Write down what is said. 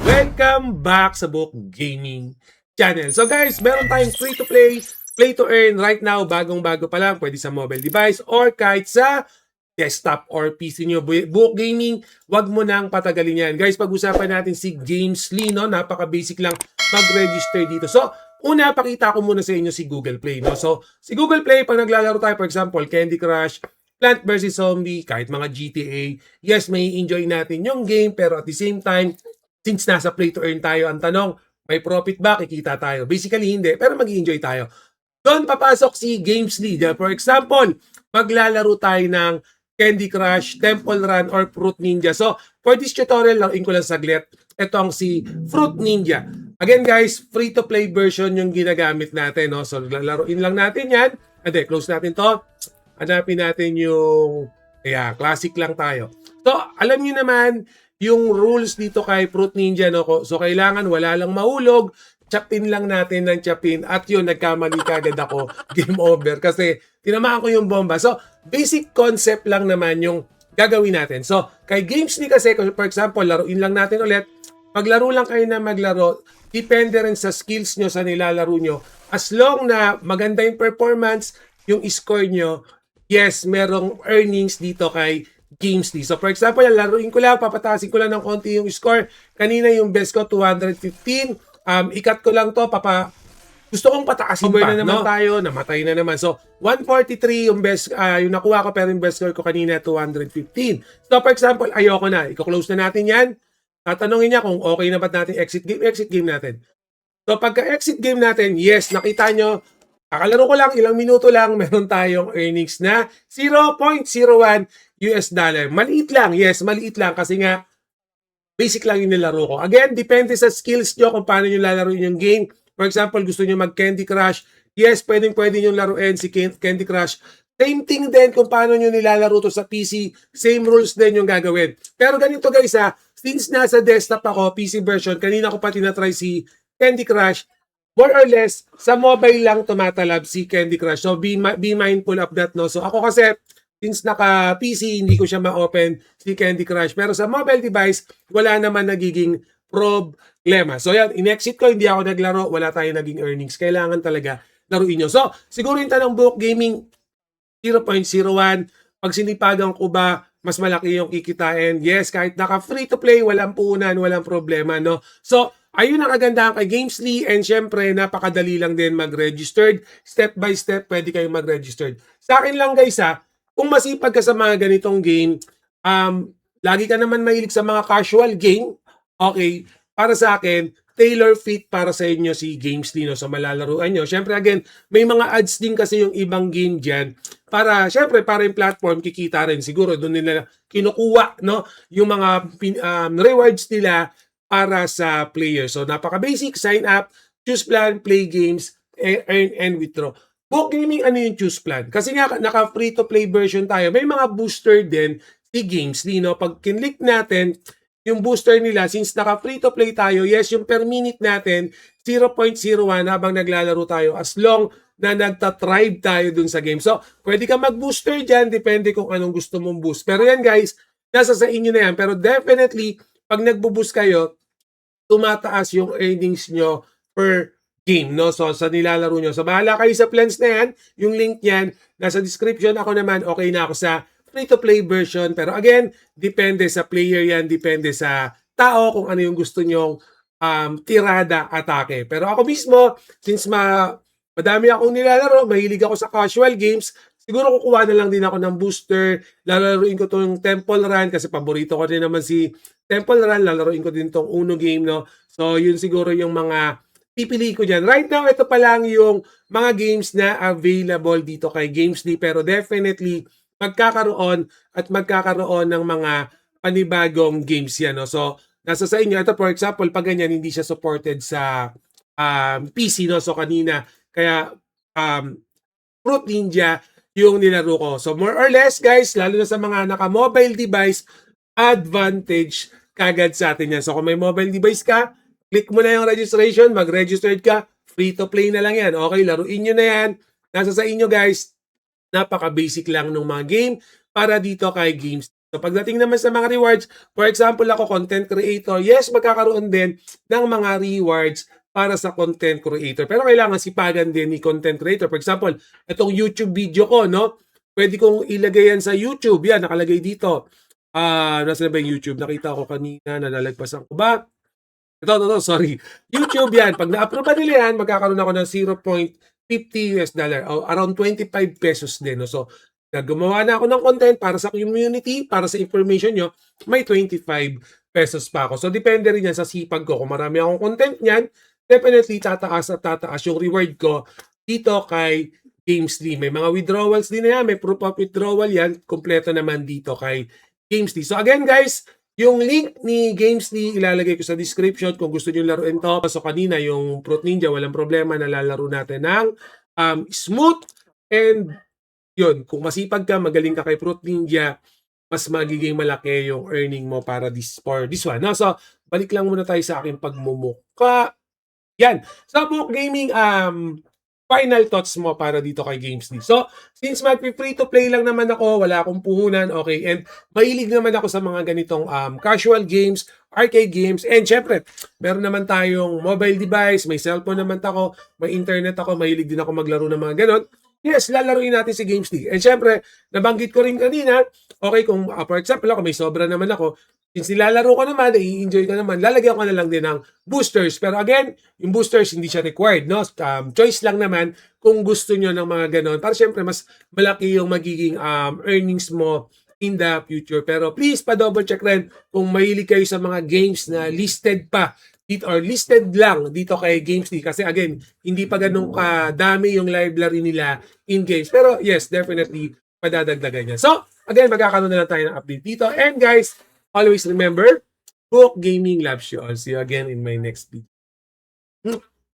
Welcome back sa Book Gaming Channel. So guys, meron tayong free-to-play, play-to-earn right now, bagong-bago pa lang, pwede sa mobile device or kahit sa desktop or PC nyo. Book Gaming, wag mo nang patagalin yan. Guys, pag-usapan natin si Gamesly, no? Napaka-basic lang mag-register dito. So, una, pakita ko muna sa inyo si Google Play, no? So, si Google Play, pag naglalaro tayo, for example, Candy Crush, Plant vs. Zombie, kahit mga GTA, yes, may enjoy natin yung game, pero at the same time, since nasa play to earn tayo, ang tanong, may profit ba? Kikita tayo. Basically, hindi, pero mag-enjoy tayo. Doon papasok si Gamesly. For example, maglalaro tayo ng Candy Crush, Temple Run, or Fruit Ninja. So, for this tutorial, laruin ko lang saglit. Ito ang si Fruit Ninja. Again guys, free-to-play version yung ginagamit natin. No? So, laruin lang natin yan. Ade, close natin to. Hanapin natin yung classic lang tayo. So, alam niyo naman yung rules dito kay Fruit Ninja. No? So, kailangan wala lang mahulog. Chapin lang natin ng chapin. At yun, nagkamali kagad ako. Game over. Kasi tinamaan ko yung bomba. So, basic concept lang naman yung gagawin natin. So, kay Gamesly kasi, for example, laruin lang natin ulit. Maglaro lang kayo na maglaro. Depende rin sa skills nyo sa nilalaro nyo. As long na maganda yung performance, yung score nyo, yes, merong earnings dito kay Gamesly. So, for example, laruin ko lang, papatasin ko lang ng konti yung score. Kanina yung best ko, 215. Ikat ko lang to, gusto kong pataasin pa, na naman tayo, namatay na naman. So, 143 yung best, yung nakuha ko, pero yung best score ko kanina, 215. So, for example, ayoko na. I-close na natin yan. Tatanungin niya kung okay na ba natin exit game natin. So, pagka-exit game natin, yes, nakita nyo, kakalaro ko lang, ilang minuto lang, meron tayong earnings na $0.01. Maliit lang, yes, maliit lang kasi nga, basic lang yung nilaro ko. Again, depende sa skills nyo kung paano nyo lalaroin yung game. For example, gusto nyo mag-Candy Crush, yes, pwede nyo laruin si Candy Crush. Same thing din kung paano nyo nilalaro to sa PC, same rules din yung gagawin. Pero ganito guys since nasa desktop ako, PC version, kanina ko pa tinatry si Candy Crush, more or less, sa mobile lang tumatalab si Candy Crush. So, be mindful of that, no? So, ako kasi, since naka-PC, hindi ko siya ma-open si Candy Crush. Pero sa mobile device, wala naman nagiging problema. So, yan, in-exit ko, hindi ako naglaro, wala tayong naging earnings. Kailangan talaga laruin nyo. So, siguro yung tanong Book Gaming, 0.01. Pag sinipagan ko ba, mas malaki yung kikitain? Yes, kahit naka-free to play, walang puhunan, walang problema, no? So, ayun ang kagandahan kay Gamesly, and syempre, napakadali lang din mag-registered. Step by step, pwede kayong mag-registered. Sa akin lang guys kung masipag ka sa mga ganitong game, lagi ka naman mahilig sa mga casual game, okay, para sa akin, tailor fit para sa inyo si Gamesly, no? So, malalaruan nyo. Syempre, again, may mga ads din kasi yung ibang game dyan. Syempre, para yung platform, kikita rin. Siguro, doon nila kinukuha, no? Yung mga rewards nila para sa player. So, napaka-basic. Sign up, choose plan, play games, earn and withdraw. Book Gaming, ano yung choose plan? Kasi nga, naka-free-to-play version tayo. May mga booster din si Gamesly, no? Pag kinlik natin, yung booster nila, since naka-free to play tayo, yes, yung per minute natin, 0.01 habang naglalaro tayo as long na nagtatribe tayo dun sa game. So, pwede ka mag-booster dyan, depende kung anong gusto mong boost. Pero yan guys, nasa sa inyo na yan. Pero definitely, pag nagbo-boost kayo, tumataas yung earnings nyo per game, no? So, sa nilalaro nyo. So, bahala kayo sa plans na yan. Yung link yan, nasa description. Ako naman, okay na ako sa free-to-play version. Pero again, depende sa player yan, depende sa tao kung ano yung gusto nyong tirada, atake. Pero ako mismo, since madami akong nilalaro, mahilig ako sa casual games, siguro kukuha na lang din ako ng booster, lalaruin ko itong Temple Run kasi paborito ko rin naman si Temple Run, lalaruin ko din itong Uno game, no? So, yun siguro yung mga pipili ko dyan. Right now, ito pa lang yung mga games na available dito kay Gamesly, pero definitely, magkakaroon ng mga panibagong games yan. No? So, nasa sa inyo. Ito, for example, pag ganyan, hindi siya supported sa PC. No? So, kanina, kaya Fruit Ninja yung nilaro ko. So, more or less, guys, lalo na sa mga naka-mobile device, advantage kagad sa atin yan. So, kung may mobile device ka, click mo na yung registration, mag-registered ka, free to play na lang yan. Okay, laruin nyo na yan. Nasa sa inyo, guys. Napaka-basic lang ng mga game para dito kay Games. So pagdating naman sa mga rewards, for example ako content creator, yes, magkakaroon din ng mga rewards para sa content creator. Pero kailangan sipagan din ni content creator. For example, itong YouTube video ko, no? Pwede kong ilagay yan sa YouTube. Yan, nakalagay dito. Nasa ba yung YouTube? Nakita ko kanina, nalalagpasan ko ba? Ito, sorry. YouTube yan. Pag na-approve nila yan, magkakaroon ako ng $0.50 o around 25 pesos din. No? So, gumawa na ako ng content para sa community, para sa information nyo, may 25 pesos pa ako. So, depende rin yan sa sipag ko. Kung marami akong content niyan, definitely tataas at tataas yung reward ko dito kay Gamesly. May mga withdrawals din na yan. May proof of withdrawal yan. Kompleto naman dito kay Gamesly. So, again guys, yung link ni Gamesly, ilalagay ko sa description kung gusto nyo laruin to. So kanina, yung Fruit Ninja, walang problema, nalalaro natin ng smooth. And yun, kung masipag ka, magaling ka kay Fruit Ninja, mas magiging malaki yung earning mo para for this one. No? So, balik lang muna tayo sa aking pagmumuka. Yan. Sa Book Gaming, final thoughts mo para dito kay Gamesly. So, since mag-free to play lang naman ako, wala akong puhunan, okay, and mahilig naman ako sa mga ganitong casual games, arcade games, and syempre, meron naman tayong mobile device, may cellphone naman ako, may internet ako, mahilig din ako maglaro ng mga ganon. Yes, lalaruin natin si Gamesly. And syempre, nabanggit ko rin kanina, okay, kung for example ako, may sobra naman ako, since nilalaro ko naman, i-enjoy ko naman, lalagyan ko na lang din ng boosters. Pero again, yung boosters hindi siya required, no? Choice lang naman kung gusto nyo ng mga ganon. Para syempre, mas malaki yung magiging earnings mo in the future. Pero please, pa-double check rin kung mahilig kayo sa mga games na listed pa dito or listed lang dito kay Gamesly. Kasi again, hindi pa ganun kadami yung library nila in games. Pero yes, definitely, padadagdagan niya. So, again, magkakaroon na lang tayo ng update dito. And guys, always remember, Book Gaming loves you all. See you again in my next video.